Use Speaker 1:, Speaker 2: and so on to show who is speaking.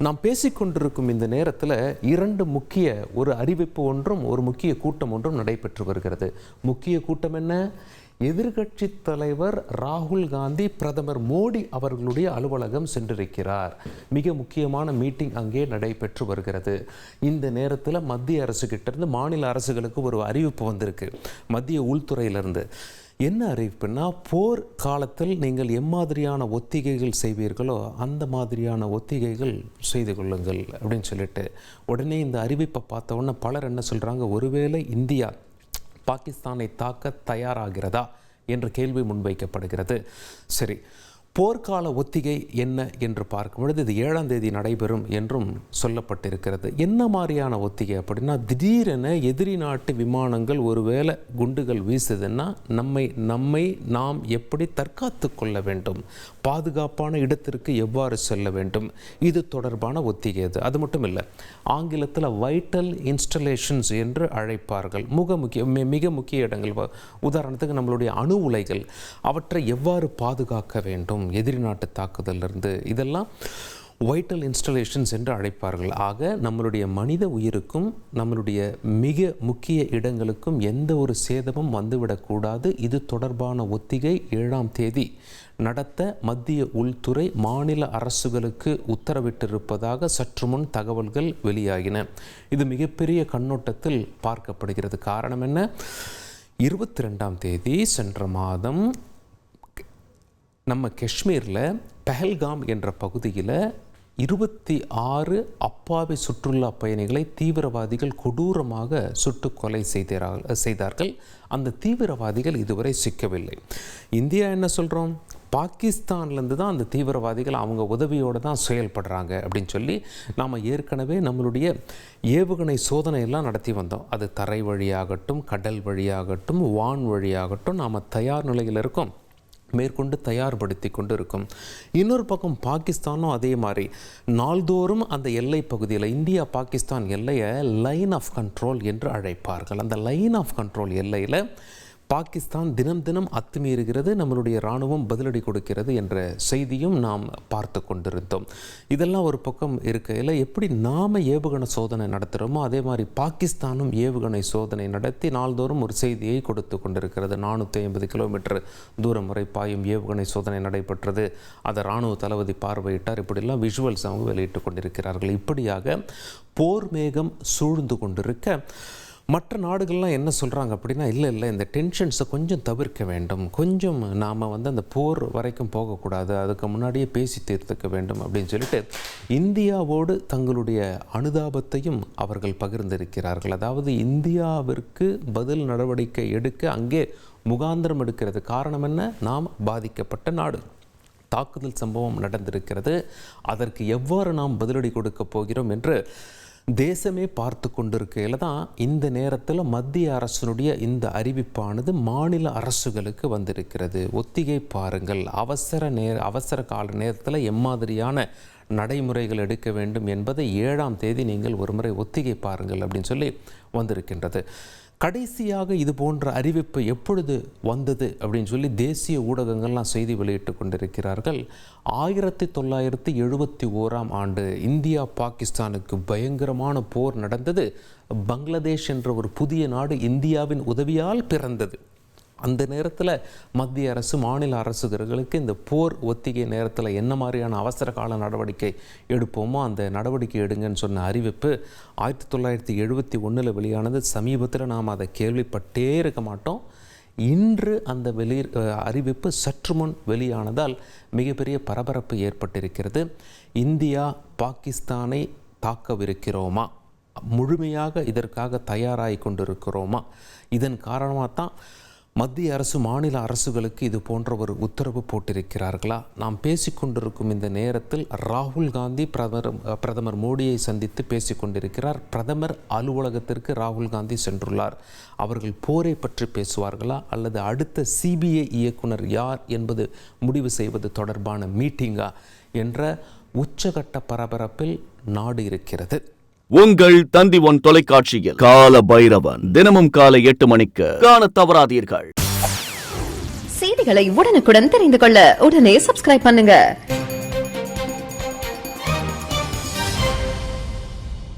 Speaker 1: நாம் பேசிக்கொண்டிருக்கும் இந்த நேரத்தில் ஒரு அறிவிப்பு ஒன்றும் ஒரு முக்கிய கூட்டம் ஒன்றும் நடைபெற்று வருகிறது. முக்கிய கூட்டம் என்ன? எதிர்கட்சி தலைவர் ராகுல் காந்தி பிரதமர் மோடி அவர்களுடைய அலுவலகம் சென்றிருக்கிறார். மிக முக்கியமான மீட்டிங் அங்கே நடைபெற்று வருகிறது. இந்த நேரத்தில் மத்திய அரசுகிட்ட மாநில அரசுகளுக்கு ஒரு அறிவிப்பு வந்திருக்கு. மத்திய உள்துறையிலிருந்து என்ன அறிவிப்புன்னா, போர் காலத்தில் நீங்கள் எம்மாதிரியான ஒத்திகைகள் செய்வீர்களோ அந்த மாதிரியான ஒத்திகைகள் செய்து கொள்ளுங்கள் அப்படின்னு சொல்லிட்டு உடனே இந்த அறிவிப்பை பார்த்த உடனே பலர் என்ன சொல்கிறாங்க, ஒருவேளை இந்தியா பாகிஸ்தானை தாக்க தயாராகிறதா என்ற கேள்வி முன்வைக்கப்படுகிறது. சரி, போர்க்கால ஒத்திகை என்ன என்று பார்க்கும் பொழுது இது 7ஆம் தேதி நடைபெறும் என்றும் சொல்லப்பட்டிருக்கிறது. என்ன மாதிரியான ஒத்திகை அப்படின்னா, திடீரென எதிரி நாட்டு விமானங்கள் ஒருவேளை குண்டுகள் வீசுதுன்னா நாம் எப்படி தற்காத்து கொள்ள வேண்டும், பாதுகாப்பான இடத்திற்கு எவ்வாறு செல்ல வேண்டும், இது தொடர்பான ஒத்திகை. அது மட்டும் இல்லை, ஆங்கிலத்தில் வைட்டல் இன்ஸ்டலேஷன்ஸ் என்று அழைப்பார்கள். மிக முக்கிய இடங்கள், உதாரணத்துக்கு நம்மளுடைய அணு உலைகள், அவற்றை எவ்வாறு பாதுகாக்க வேண்டும் எதிரி நாட்டு தாக்குதலிருந்து, இதெல்லாம் வைட்டல் இன்ஸ்டலேஷன்ஸ் என்று அழைப்பார்கள். ஆக நம்மளுடைய மனித உயிருக்கும் நம்மளுடைய மிக முக்கிய இடங்களுக்கும் எந்த ஒரு சேதமும் வந்துவிடக்கூடாது. இது தொடர்பான ஒத்திகை 7ஆம் தேதி நடத்த மத்திய உள்துறை மாநில அரசுகளுக்கு உத்தரவிட்டிருப்பதாக சற்று முன் தகவல்கள் வெளியாகின. இது மிகப்பெரிய கண்ணோட்டத்தில் பார்க்கப்படுகிறது. காரணம் என்ன? 22ஆம் தேதி சென்ற மாதம் நம்ம காஷ்மீரில் பஹல்காம் என்ற பகுதியில் 26 அப்பாவி சுற்றுலா பயணிகளை தீவிரவாதிகள் கொடூரமாக சுட்டு கொலை செய்தார்கள். அந்த தீவிரவாதிகள் இதுவரை சிக்கவில்லை. இந்தியா என்ன சொல்கிறோம், பாகிஸ்தான்லேருந்து தான் அந்த தீவிரவாதிகள் அவங்க உதவியோடு தான் செயல்படுறாங்க அப்படின்னு சொல்லி நாம் ஏற்கனவே நம்மளுடைய ஏவுகணை சோதனையெல்லாம் நடத்தி வந்தோம். அது தரை வழியாகட்டும், கடல் வழியாகட்டும், வான் வழியாகட்டும் நாம் தயார் நிலையில் இருக்கோம், மேற்கொண்டு தயார்படுத்தி கொண்டு இருக்கும். இன்னொரு பக்கம் பாகிஸ்தானும் அதே மாதிரி நாள்தோறும் அந்த எல்லை பகுதியில், இந்தியா பாகிஸ்தான் எல்லையை லைன் ஆஃப் கண்ட்ரோல் என்று அழைப்பார்கள். அந்த லைன் ஆஃப் கண்ட்ரோல் எல்லையில் பாகிஸ்தான் தினம் தினம் அத்துமீறுகிறது, நம்மளுடைய இராணுவம் பதிலடி கொடுக்கிறது என்ற செய்தியும் நாம் பார்த்து கொண்டிருந்தோம். இதெல்லாம் ஒரு பக்கம் இருக்கையில், எப்படி நாம் ஏவுகணை சோதனை நடத்துகிறோமோ அதே மாதிரி பாகிஸ்தானும் ஏவுகணை சோதனை நடத்தி நாள்தோறும் ஒரு செய்தியை கொடுத்து கொண்டிருக்கிறது. 450 கிலோமீட்டர் தூரம் வரை பாயும் ஏவுகணை சோதனை நடைபெற்றது, அதை இராணுவ தளபதி பார்வையிட்டார். இப்படிலாம் விஷுவல்ஸ் அவங்க வெளியிட்டு கொண்டிருக்கிறார்கள். இப்படியாக போர் மேகம் சூழ்ந்து கொண்டிருக்க மற்ற நாடுகள்லாம் என்ன சொல்கிறாங்க அப்படின்னா, இல்லை இந்த டென்ஷன்ஸை கொஞ்சம் தவிர்க்க வேண்டும், கொஞ்சம் நாம் அந்த போர் வரைக்கும் போகக்கூடாது, அதுக்கு முன்னாடியே பேசி தீர்த்துக்க வேண்டும் அப்படின்னு சொல்லிட்டு இந்தியாவோடு தங்களுடைய அனுதாபத்தையும் அவர்கள் பகிர்ந்திருக்கிறார்கள். அதாவது இந்தியாவிற்கு பதில் நடவடிக்கை எடுக்க அங்கே முகாந்திரம் எடுக்கிறது. காரணம் என்ன? நாம் பாதிக்கப்பட்ட நாடு, தாக்குதல் சம்பவம் நடந்திருக்கிறது, அதற்கு எவ்வாறு நாம் பதிலடி கொடுக்க போகிறோம் என்று தேசமே பார்த்து கொண்டிருக்கையில் தான் இந்த நேரத்தில் மத்திய அரசினுடைய இந்த அறிவிப்பானது மாநில அரசுகளுக்கு வந்திருக்கிறது. ஒத்திகை பாருங்கள், அவசர கால நேரத்தில் எம்மாதிரியான நடைமுறைகள் எடுக்க வேண்டும் என்பதை 7ஆம் தேதி நீங்கள் ஒருமுறை ஒத்திகை பாருங்கள் அப்படின்னு சொல்லி வந்திருக்கின்றது. கடைசியாக இது போன்ற அறிவிப்பு எப்பொழுது வந்தது அப்படின்னு சொல்லி தேசிய ஊடகங்கள்லாம் செய்தி வெளியிட்டு கொண்டிருக்கிறார்கள். 1971ஆம் ஆண்டு இந்தியா பாகிஸ்தானுக்கு பயங்கரமான போர் நடந்தது. பங்களாதேஷ் என்ற ஒரு புதிய நாடு இந்தியாவின் உதவியால் பிறந்தது. அந்த நேரத்தில் மத்திய அரசு மாநில அரசுகளுக்கு இந்த போர் ஒத்திகை நேரத்தில் என்ன மாதிரியான அவசர கால நடவடிக்கை எடுப்போமோ அந்த நடவடிக்கை எடுங்கன்னு சொன்ன அறிவிப்பு 1971 வெளியானது. சமீபத்தில் நாம் அதை கேள்விப்பட்டே இருக்க மாட்டோம். இன்று அந்த அறிவிப்பு சற்று முன் வெளியானதால் மிகப்பெரிய பரபரப்பு ஏற்பட்டிருக்கிறது. இந்தியா பாகிஸ்தானை தாக்கவிருக்கிறோமா, முழுமையாக இதற்காக தயாராகி கொண்டிருக்கிறோமா, இதன் காரணமாக தான் மத்திய அரசு மாநில அரசுகளுக்கு இது போன்ற ஒரு உத்தரவு போட்டிருக்கிறார்களா? நாம் பேசிக்கொண்டிருக்கும் இந்த நேரத்தில் ராகுல் காந்தி பிரதமர் மோடியை சந்தித்து பேசிக்கொண்டிருக்கிறார். பிரதமர் அலுவலகத்திற்கு ராகுல் காந்தி சென்றுள்ளார். அவர்கள் போரை பற்றி பேசுவார்களா அல்லது அடுத்த சிபிஐ இயக்குனர் யார் என்பது முடிவு செய்வது தொடர்பான மீட்டிங்கா என்ற உச்சகட்ட பரபரப்பில் நாடு இருக்கிறது.
Speaker 2: உங்கள் தந்தி ஒன் தொலைக்காட்சியில் கால பைரவன் தினமும் காலை 8 மணிக்கு காண தவறாதீர்கள்.
Speaker 3: செய்திகளை உடனுக்குடன் தெரிந்து கொள்ள உடனே சப்ஸ்கிரைப் பண்ணுங்க.